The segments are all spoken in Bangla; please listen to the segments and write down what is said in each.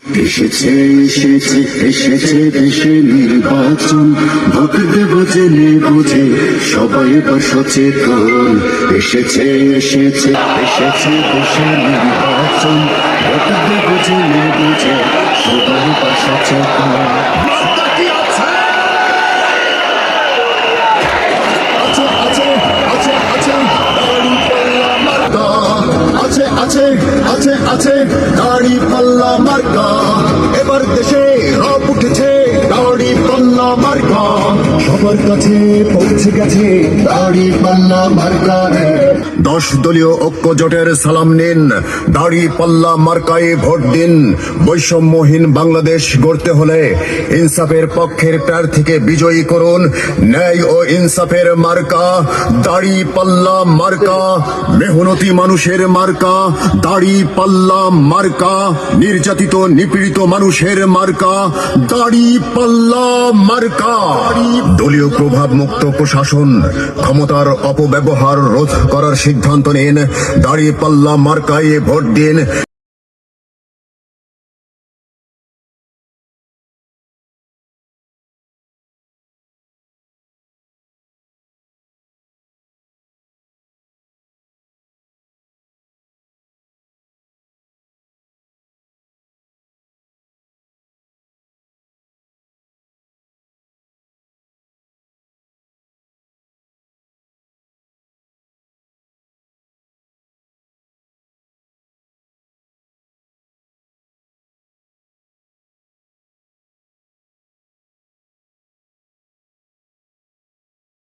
এসেছে এসেছে এসেছে দেশে নির্বাচন, ভোট দেব জেনে বুঝে সবাই এবার সচেতন। এসেছে এসেছে এসেছে দেশে নির্বাচন, ভোট দেব জেনে বুঝে সবাই এবার সচেতন। আছে দাড়ি পাল্লা মার্কা, এবার দেশে রব উঠেছে দাড়ি পাল্লা মার্কা, সবার কাছে পৌঁছে গেছে দাড়ি পাল্লা মার্কা। 10 দলীয় ঐক্য জোটের সালাম নিন, দাড়ি পাল্লা মার্কায় ভোট দিন। বৈষম্যহীন বাংলাদেশ গড়তে হলে ইনসাফের পক্ষের প্রার্থীকে বিজয়ী করুন। ন্যায় ও ইনসাফের মার্কা দাড়ি পাল্লা মার্কা, মেহনতি মানুষের মার্কা দাড়ি পাল্লা মার্কা, নির্যাতিত নিপীড়িত মানুষের মার্কা দাড়ি পাল্লা মার্কা। দলীয় প্রভাব মুক্ত প্রশাসন, ক্ষমতার অপব্যবহার রোধ করার সিদ্ধান্ত নিন, দাড়ি পাল্লা মার্কায় ভোট দিন।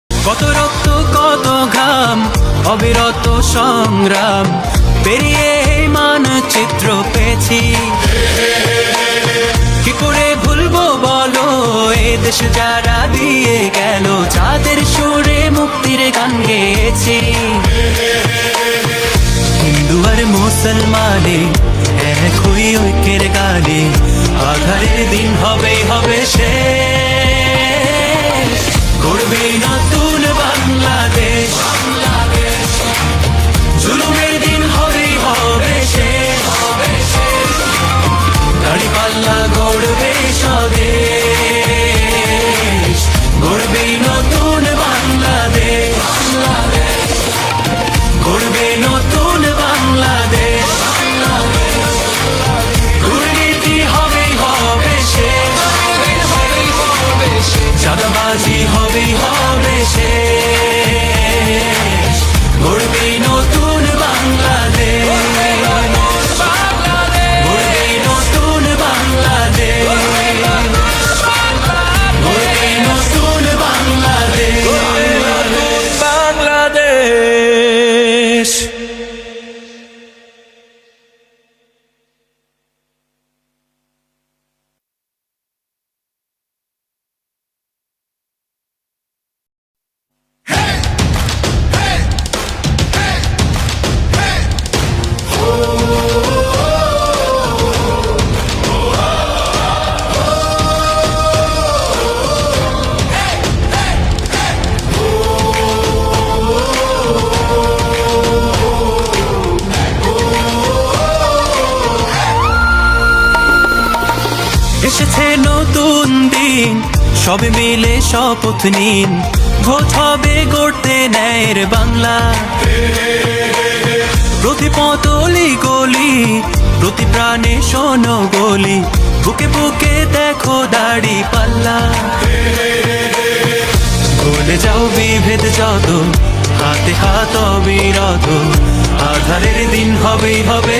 কত রক্ত কত ঘাম অবিরত সংগ্রাম পেরিয়ে মানচিত্র পেয়েছি, কি করে ভুলবো বলো এ দেশ যারা দিয়ে গেল, যাদের সুরে মুক্তির গান গেয়েছি। হিন্দু আর মুসলমানে এক হই ঐক্যের গানে, আধারের দিন হবে হবে শেষ, গড়বে নতুন বাংলাদেশ, জুলুমের দিন হবে হবে শেষ, দাড়ি পাল্লা গড়বে স্বদেশ, গড়বে নতুন বাংলাদেশ, গড়বে নতুন বাংলাদেশ, দুর্নীতি হবে হবে শেষ, চাঁদাবাজি হবে হবে শেষ, গড়বে নতুন বাংলাদেশ, গড়বে নতুন বাংলাদেশ, গড়বে নতুন বাংলাদেশ, বাংলাদেশ। এসেছে নতুন দিন, সবে মিলে শপথ নিন, ভোট হবে গড়তে ন্যায়ের বাংলা, প্রতি পতলি গলি প্রতি প্রাণে শোনো গলি, বুকে বুকে দেখো দাড়ি পাল্লা, ভুলে যাও বিভেদ যত, হাতে হাত অবিরত, আধারের দিন হবে হবে